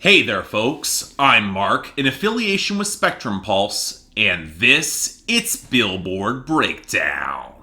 Hey there, folks. I'm Mark, in affiliation with Spectrum Pulse, and it's Billboard Breakdown.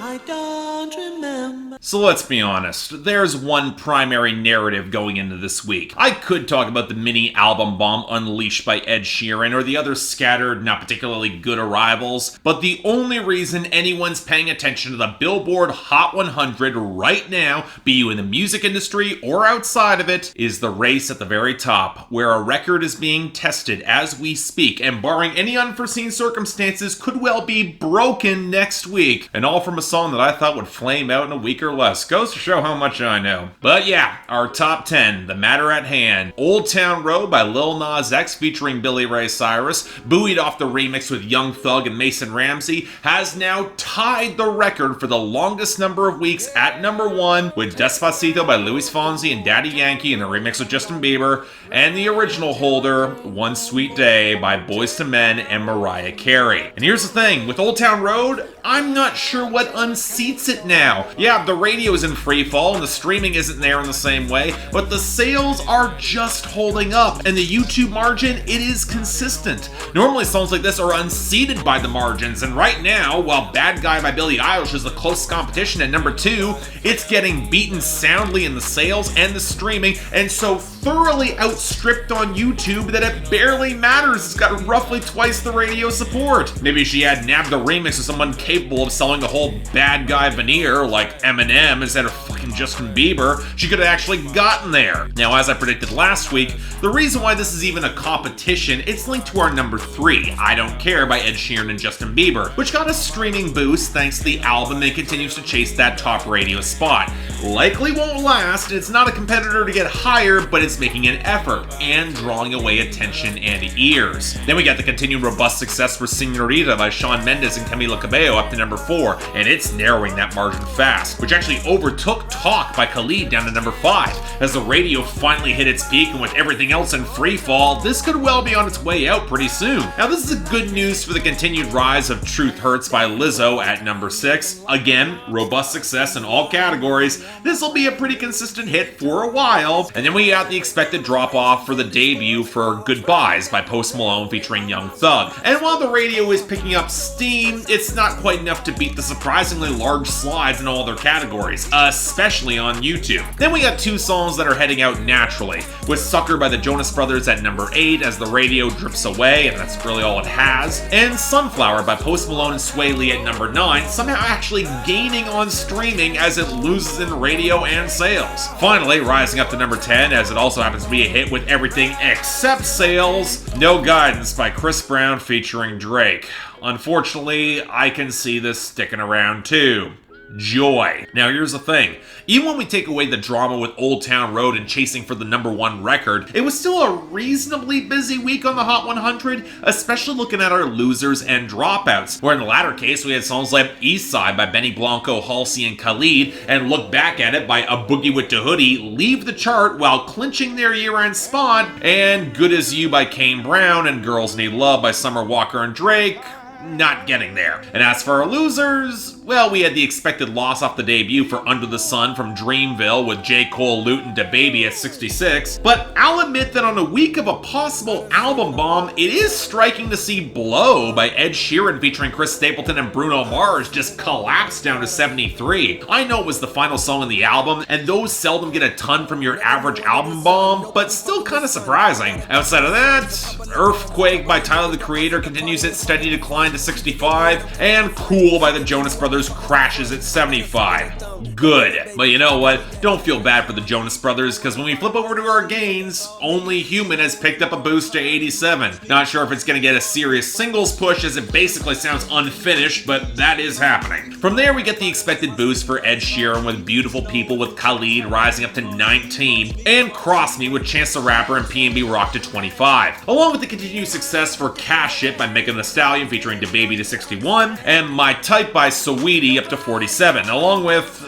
I don't remember. So let's be honest, there's one primary narrative going into this week. I could talk about the mini album bomb unleashed by Ed Sheeran or the other scattered, not particularly good arrivals, but the only reason anyone's paying attention to the Billboard Hot 100 right now, be you in the music industry or outside of it, is the race at the very top, where a record is being tested as we speak, and barring any unforeseen circumstances, could well be broken next week, and all from a song that I thought would flame out in a week or less. Goes to show how much I know. But yeah, our top 10, the matter at hand. Old Town Road by Lil Nas X featuring Billy Ray Cyrus, buoyed off the remix with Young Thug and Mason Ramsey, has now tied the record for the longest number of weeks at number 1 with Despacito by Luis Fonsi and Daddy Yankee in the remix with Justin Bieber, and the original holder, One Sweet Day by Boyz II Men and Mariah Carey. And here's the thing, with Old Town Road, I'm not sure what unseats it now. Yeah, the radio is in free fall and the streaming isn't there in the same way, but the sales are just holding up, and the YouTube margin, it is consistent. Normally songs like this are unseated by the margins, and right now, while Bad Guy by Billie Eilish is the close competition at number 2, it's getting beaten soundly in the sales and the streaming, and so thoroughly outstripped on YouTube that it barely matters. It's got roughly twice the radio support. Maybe she had nabbed the remix of someone capable of selling the whole Bad Guy veneer, like Eminem, instead of fucking Justin Bieber, she could have actually gotten there. Now, as I predicted last week, the reason why this is even a competition, it's linked to our number 3, I Don't Care by Ed Sheeran and Justin Bieber, which got a streaming boost thanks to the album and continues to chase that top radio spot. Likely won't last, it's not a competitor to get higher, but it's making an effort and drawing away attention and ears. Then we got the continued robust success for Señorita by Shawn Mendes and Camila Cabello up to number 4, and it's narrowing that margin fast, which actually overtook Talk by Khalid down to number 5. As the radio finally hit its peak, and with everything else in free fall, this could well be on its way out pretty soon. Now, this is good news for the continued rise of Truth Hurts by Lizzo at number 6. Again, robust success in all categories. This will be a pretty consistent hit for a while. And then we got the expected drop-off for the debut for Goodbyes by Post Malone featuring Young Thug. And while the radio is picking up steam, it's not quite enough to beat the surprisingly large slides in all their categories, especially on YouTube. Then we got 2 songs that are heading out naturally, with Sucker by the Jonas Brothers at number 8 as the radio drips away, and that's really all it has, and Sunflower by Post Malone and Sway Lee at number 9, somehow actually gaining on streaming as it loses in radio and sales. Finally, rising up to number 10, as it also happens to be a hit with everything except sales, No Guidance by Chris Brown featuring Drake. Unfortunately, I can see this sticking around too. Joy. Now here's the thing, even when we take away the drama with Old Town Road and chasing for the number 1 record, it was still a reasonably busy week on the Hot 100, especially looking at our losers and dropouts, where in the latter case we had songs like East Side by Benny Blanco, Halsey, and Khalid, and Look Back at It by A Boogie with the Hoodie leave the chart while clinching their year-end spot, and Good As You by Kane Brown and Girls Need Love by Summer Walker and Drake not getting there. And as for our losers, well, we had the expected loss off the debut for Under the Sun from Dreamville with J. Cole, Luton, DaBaby at 66, but I'll admit that on a week of a possible album bomb, it is striking to see Blow by Ed Sheeran featuring Chris Stapleton and Bruno Mars just collapse down to 73. I know it was the final song on the album, and those seldom get a ton from your average album bomb, but still kind of surprising. Outside of that, Earthquake by Tyler the Creator continues its steady decline to 65, and Cool by the Jonas Brothers crashes at 75. Good. But you know what? Don't feel bad for the Jonas Brothers, because when we flip over to our gains, Only Human has picked up a boost to 87. Not sure if it's going to get a serious singles push, as it basically sounds unfinished, but that is happening. From there, we get the expected boost for Ed Sheeran with Beautiful People with Khalid rising up to 19, and Cross Me with Chance the Rapper and P&B Rock to 25, along with the continued success for Cash It by Megan Thee Stallion featuring DaBaby to 61, and My Type by Saweetie up to 47, along with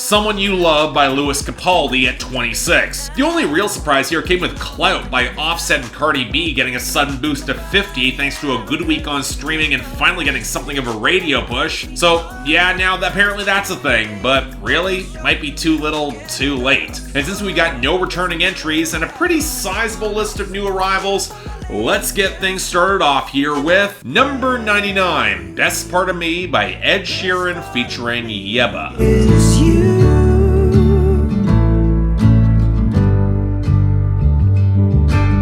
Someone You Love by Louis Capaldi at 26. The only real surprise here came with Clout by Offset and Cardi B getting a sudden boost to 50 thanks to a good week on streaming and finally getting something of a radio push. So yeah, now apparently that's a thing, but really, it might be too little, too late. And since we got no returning entries and a pretty sizable list of new arrivals, let's get things started off here with number 99, Best Part of Me by Ed Sheeran featuring YEBBA.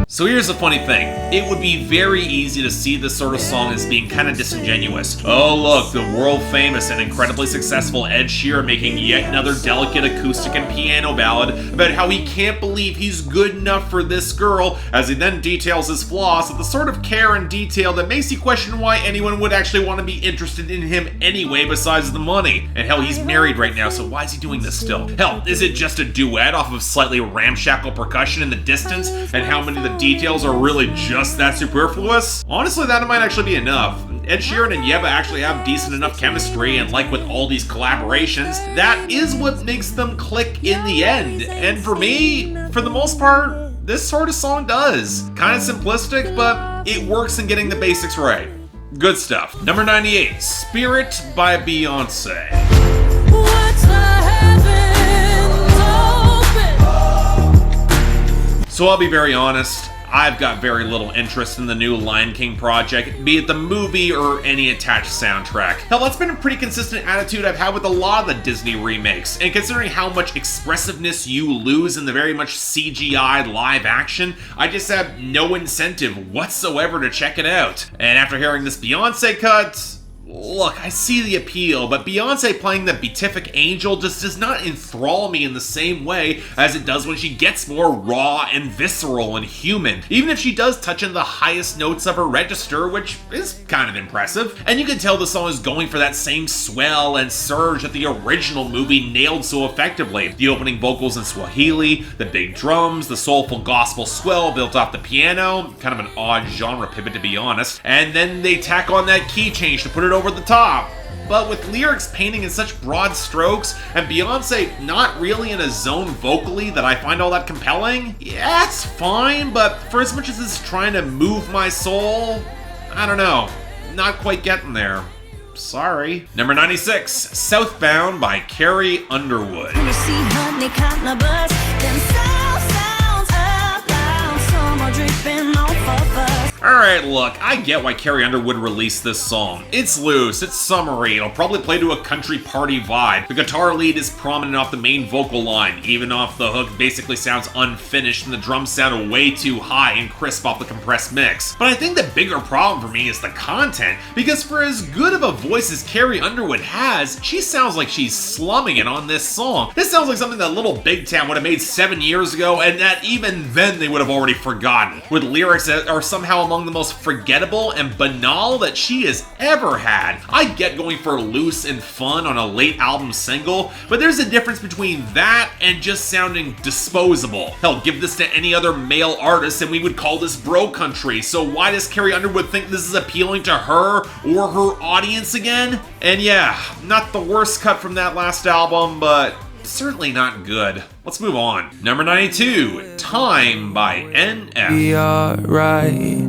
So here's the funny thing, it would be very easy to see this sort of song as being kind of disingenuous. Oh look, the world famous and incredibly successful Ed Sheeran making yet another delicate acoustic and piano ballad about how he can't believe he's good enough for this girl, as he then details his flaws with the sort of care and detail that makes you question why anyone would actually want to be interested in him anyway besides the money. And hell, he's married right now, so why is he doing this still? Hell, is it just a duet off of slightly ramshackle percussion in the distance, and how many of the details are really just that superfluous? Honestly, that might actually be enough. Ed Sheeran and YEBBA actually have decent enough chemistry, and like with all these collaborations, that is what makes them click in the end. And for me, for the most part, this sort of song does. Kind of simplistic, but it works in getting the basics right. Good stuff. Number 98, Spirit by Beyoncé. So I'll be very honest, I've got very little interest in the new Lion King project, be it the movie or any attached soundtrack. Hell, that's been a pretty consistent attitude I've had with a lot of the Disney remakes, and considering how much expressiveness you lose in the very much CGI live action, I just have no incentive whatsoever to check it out. And after hearing this Beyoncé cut, look, I see the appeal, but Beyoncé playing the beatific angel just does not enthrall me in the same way as it does when she gets more raw and visceral and human, even if she does touch in the highest notes of her register, which is kind of impressive. And you can tell the song is going for that same swell and surge that the original movie nailed so effectively. The opening vocals in Swahili, the big drums, the soulful gospel swell built off the piano, kind of an odd genre pivot to be honest, and then they tack on that key change to put it over the top. But with lyrics painting in such broad strokes, and Beyoncé not really in a zone vocally that I find all that compelling, yeah, it's fine, but for as much as it's trying to move my soul, I don't know, not quite getting there. Sorry. Number 96, Southbound by Carrie, Underwood. Alright, look, I get why Carrie Underwood released this song. It's loose, it's summery, it'll probably play to a country party vibe. The guitar lead is prominent off the main vocal line, even off the hook basically sounds unfinished and the drums sound way too high and crisp off the compressed mix. But I think the bigger problem for me is the content, because for as good of a voice as Carrie Underwood has, she sounds like she's slumming it on this song. This sounds like something that Little Big Town would have made 7 years ago, and that even then they would have already forgotten, with lyrics that are somehow among the most forgettable and banal that she has ever had. I get going for loose and fun on a late album single, but there's a difference between that and just sounding disposable. Hell, give this to any other male artist and we would call this bro country, so why does Carrie Underwood think this is appealing to her or her audience again? And yeah, not the worst cut from that last album, but certainly not good. Let's move on. Number 92, Time by NF. Be alright.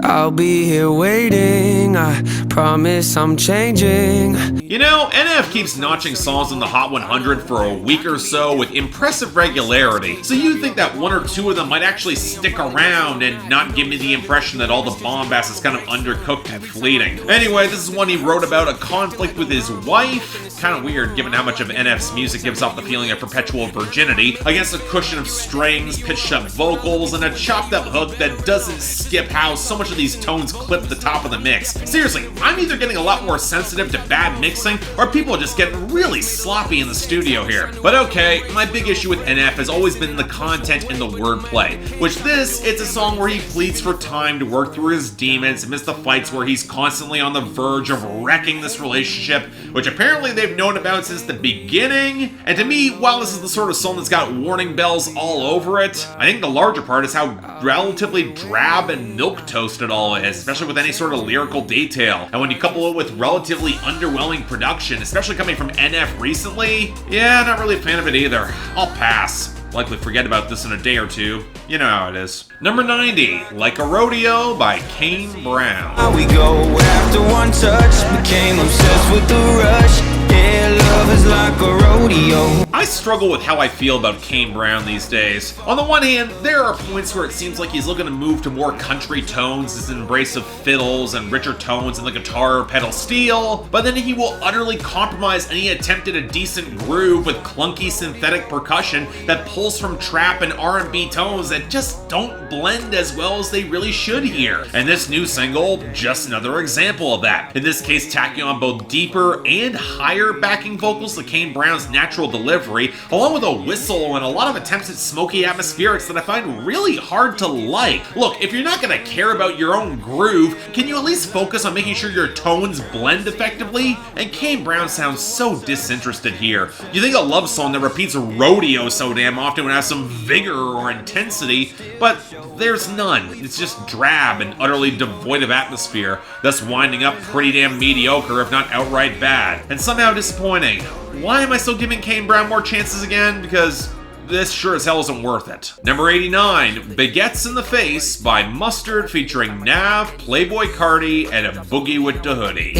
I'll be here waiting, I promise I'm changing. You know, NF keeps notching songs in the Hot 100 for a week or so with impressive regularity, so you'd think that one or two of them might actually stick around and not give me the impression that all the bombast is kind of undercooked and fleeting. Anyway, this is one he wrote about a conflict with his wife. Kind of weird given how much of NF's music gives off the feeling of perpetual virginity, against a cushion of strings, pitched up vocals, and a chopped up hook that doesn't skip how so much of these tones clip the top of the mix. Seriously, I'm either getting a lot more sensitive to bad mixing, or people are just getting really sloppy in the studio here. But okay, my big issue with NF has always been the content and the wordplay, which it's a song where he pleads for time to work through his demons amidst the fights where he's constantly on the verge of wrecking this relationship, which apparently they've known about since the beginning. And to me, while this is the sort of song that's got warning bells all over it, I think the larger part is how relatively drab and milquetoast it all is, especially with any sort of lyrical detail. and when you couple it with relatively underwhelming production, especially coming from NF recently, yeah, not really a fan of it either. I'll pass. Likely forget about this in a day or two. You know how it is. Number 90, Like a Rodeo by Kane Brown. How we go after one touch, became obsessed with the rush. Yeah, love is like a rodeo. I struggle with how I feel about Kane Brown these days. On the one hand, there are points where it seems like he's looking to move to more country tones, his embrace of fiddles and richer tones in the guitar or pedal steel, but then he will utterly compromise any attempt at a decent groove with clunky synthetic percussion that pulls from trap and R&B tones that just don't blend as well as they really should here. And this new single, just another example of that. In this case, tacking on both deeper and higher backing vocals to Kane Brown's natural delivery, along with a whistle and a lot of attempts at smoky atmospherics that I find really hard to like. Look, if you're not gonna care about your own groove, can you at least focus on making sure your tones blend effectively? And Kane Brown sounds so disinterested here. You think a love song that repeats Rodeo so damn often would have some vigor or intensity, but there's none. It's just drab and utterly devoid of atmosphere, thus winding up pretty damn mediocre, if not outright bad. And somehow disappointing. Why am I still giving Kane Brown more chances again? Because this sure as hell isn't worth it. Number 89, Baguettes in the Face by Mustard featuring Nav, Playboi Carti, and a Boogie with the Hoodie.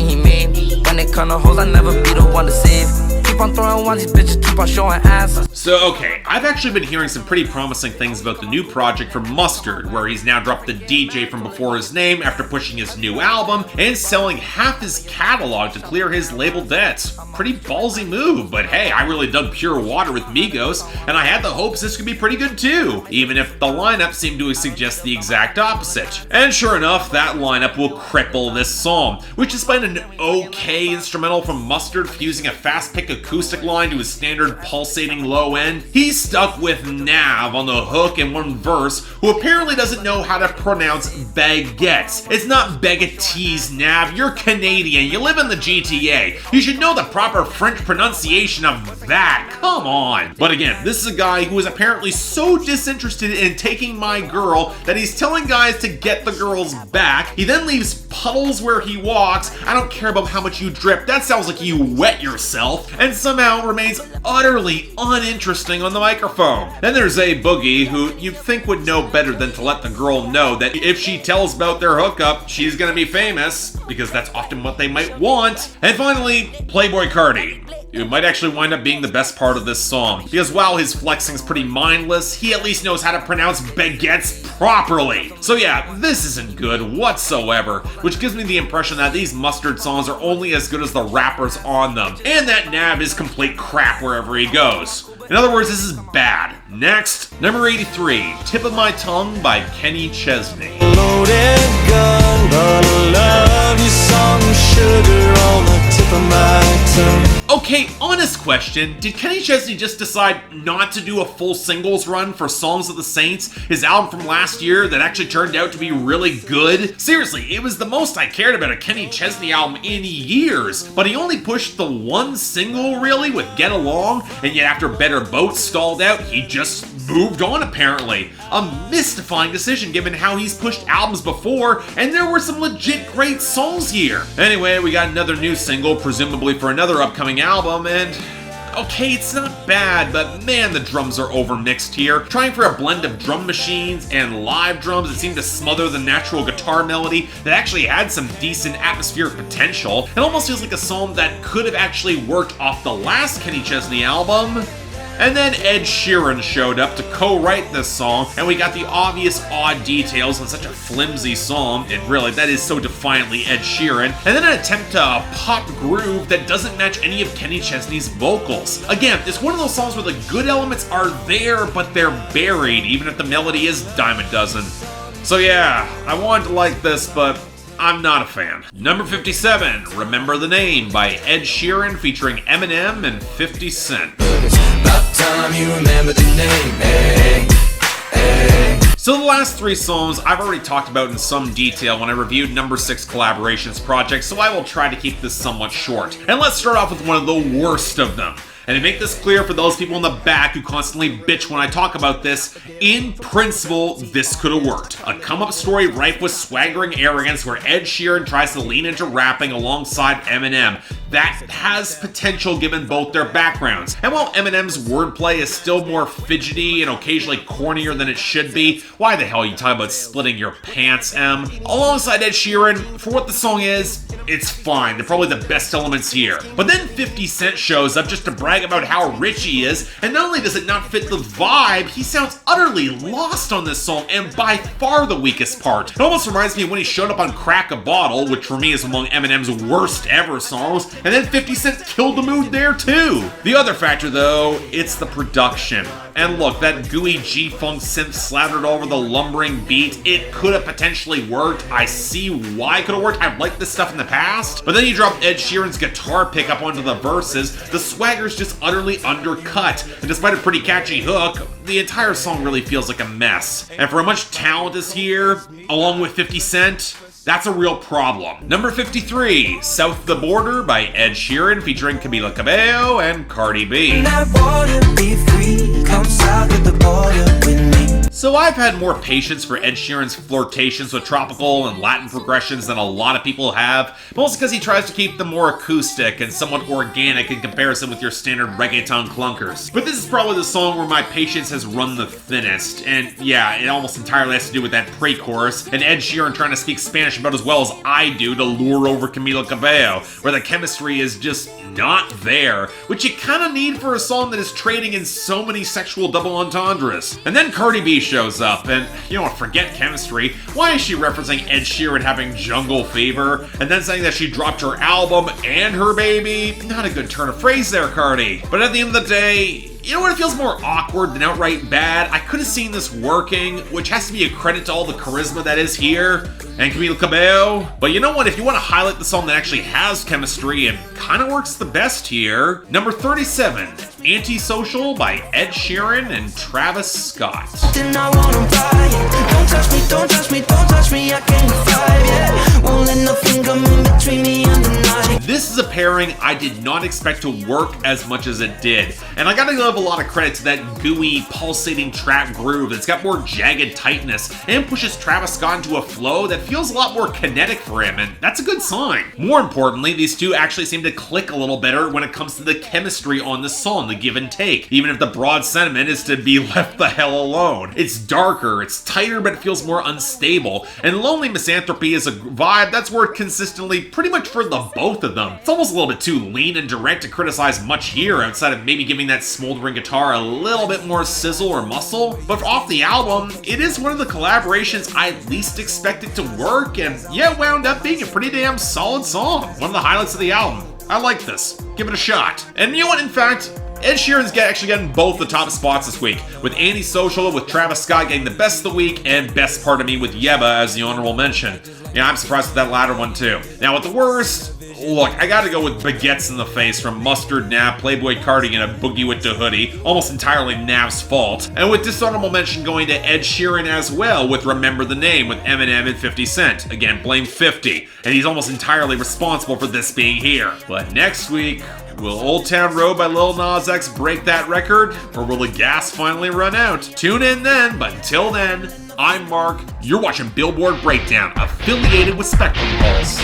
When it come to hoes, I never be the one to save. Keep on throwing ones, these bitches keep on showing ass. So, okay, I've actually been hearing some pretty promising things about the new project from Mustard, where he's now dropped the DJ from before his name after pushing his new album and selling half his catalog to clear his label debts. Pretty ballsy move, but hey, I really dug Pure Water with Migos, and I had the hopes this could be pretty good too, even if the lineup seemed to suggest the exact opposite. And sure enough, that lineup will cripple this song, which despite an okay instrumental from Mustard fusing a fast pick acoustic line to his standard pulsating low end, he's stuck with Nav on the hook in one verse, who apparently doesn't know how to pronounce baguettes. It's not baguettes, Nav, you're Canadian, you live in the GTA. You should know the proper French pronunciation of that, come on. But again, this is a guy who is apparently so disinterested in taking my girl that he's telling guys to get the girls back. He then leaves puddles where he walks. I don't care about how much you drip, that sounds like you wet yourself, and somehow remains utterly uninteresting on the microphone. Then there's a Boogie who you'd think would know better than to let the girl know that if she tells about their hookup, she's gonna be famous, because that's often what they might want. And finally, Playboi Carti, who might actually wind up being the best part of this song, because while his flexing's pretty mindless, he at least knows how to pronounce baguettes properly. So yeah, this isn't good whatsoever, which gives me the impression that these Mustard songs are only as good as the rappers on them, and that Nav is complete crap wherever he goes. In other words, this is bad. Next, number 83, Tip of My Tongue by Kenny Chesney. Loaded gun, gonna love you some sugar on the tip of my tongue. Okay, honest question, did Kenny Chesney just decide not to do a full singles run for Songs of the Saints, his album from last year that actually turned out to be really good? Seriously, it was the most I cared about a Kenny Chesney album in years, but he only pushed the one single really with Get Along, and yet after Better Boat stalled out, he just moved on apparently. A mystifying decision given how he's pushed albums before, and there were some legit great songs here. Anyway, we got another new single, presumably for another upcoming album, and okay, it's not bad, but man, the drums are overmixed here. Trying for a blend of drum machines and live drums that seem to smother the natural guitar melody that actually had some decent atmospheric potential. It almost feels like a song that could have actually worked off the last Kenny Chesney album. And then Ed Sheeran showed up to co-write this song, and we got the obvious odd details on such a flimsy song, and really, that is so defiantly Ed Sheeran, and then an attempt to a pop groove that doesn't match any of Kenny Chesney's vocals. Again, it's one of those songs where the good elements are there, but they're buried, even if the melody is dime a dozen. So yeah, I wanted to like this, but I'm not a fan. Number 57, Remember the Name by Ed Sheeran featuring Eminem and 50 Cent. About time you remember the name, hey, hey. So the last three songs I've already talked about in some detail when I reviewed number 6 Collaborations project, so I will try to keep this somewhat short. And let's start off with one of the worst of them. And to make this clear for those people in the back who constantly bitch when I talk about this, in principle, this could have worked. A come-up story rife with swaggering arrogance where Ed Sheeran tries to lean into rapping alongside Eminem. That has potential given both their backgrounds. And while Eminem's wordplay is still more fidgety and occasionally cornier than it should be, why the hell are you talking about splitting your pants, Em? Alongside Ed Sheeran, for what the song is, it's fine. They're probably the best elements here. But then 50 Cent shows up just to brag about how rich he is, and not only does it not fit the vibe, he sounds utterly lost on this song, and by far the weakest part. It almost reminds me of when he showed up on Crack a Bottle, which for me is among Eminem's worst ever songs, and then 50 Cent killed the mood there too. The other factor though, it's the production. And look, that gooey G-Funk synth slathered over the lumbering beat, it could have potentially worked. I see why it could have worked. I've liked this stuff in the past. But then you drop Ed Sheeran's guitar pickup onto the verses, the swagger's just utterly undercut. And despite a pretty catchy hook, the entire song really feels like a mess. And for how much talent is here, along with 50 Cent, that's a real problem. Number 53, South of the Border by Ed Sheeran featuring Camila Cabello and Cardi B. So I've had more patience for Ed Sheeran's flirtations with tropical and Latin progressions than a lot of people have, mostly because he tries to keep them more acoustic and somewhat organic in comparison with your standard reggaeton clunkers. But this is probably the song where my patience has run the thinnest, and yeah, it almost entirely has to do with that pre-chorus, and Ed Sheeran trying to speak Spanish about as well as I do to lure over Camila Cabello, where the chemistry is just not there, which you kind of need for a song that is trading in so many sexual double entendres. And then Cardi B shows up, and you know what, forget chemistry. Why is she referencing Ed Sheeran having jungle fever, and then saying that she dropped her album and her baby? Not a good turn of phrase there, Cardi. But at the end of the day, you know what, it feels more awkward than outright bad. I could have seen this working, which has to be a credit to all the charisma that is here, and Camila Cabello. But you know what, if you want to highlight the song that actually has chemistry and kind of works the best here, number 37, Antisocial by Ed Sheeran and Travis Scott. Don't touch me, don't touch me, don't touch me, I can't fight, yeah. Won't let nothing come in between me and the night. This is a pairing I did not expect to work as much as it did, and I gotta give a lot of credit to that gooey, pulsating trap groove that's got more jagged tightness and pushes Travis Scott into a flow that feels a lot more kinetic for him, and that's a good sign. More importantly, these two actually seem to click a little better when it comes to the chemistry on the song, the give and take, even if the broad sentiment is to be left the hell alone. It's darker, it's tighter, but it feels more unstable, and Lonely Misanthropy is a vibe that's worked consistently pretty much for the both of them. It's almost a little bit too lean and direct to criticize much here outside of maybe giving that smoldering guitar a little bit more sizzle or muscle, but off the album, it is one of the collaborations I least expected to work, and yeah, it wound up being a pretty damn solid song. One of the highlights of the album. I like this. Give it a shot. And you know what, in fact, Ed Sheeran's actually getting both the top spots this week, with Antisocial, with Travis Scott getting the best of the week, and Best Part of Me with YEBBA as the honorable mention. Yeah, I'm surprised with that latter one too. Now with the worst, look, I gotta go with Baguettes in the Face from Mustard, Nav, Playboi, Carti, and a Boogie with the Hoodie, almost entirely Nav's fault. And with dishonorable mention going to Ed Sheeran as well with Remember the Name with Eminem and 50 Cent. Again, blame 50, and he's almost entirely responsible for this being here. But next week, will Old Town Road by Lil Nas X break that record, or will the gas finally run out? Tune in then, but until then, I'm Mark, you're watching Billboard Breakdown, affiliated with Spectrum Pulse.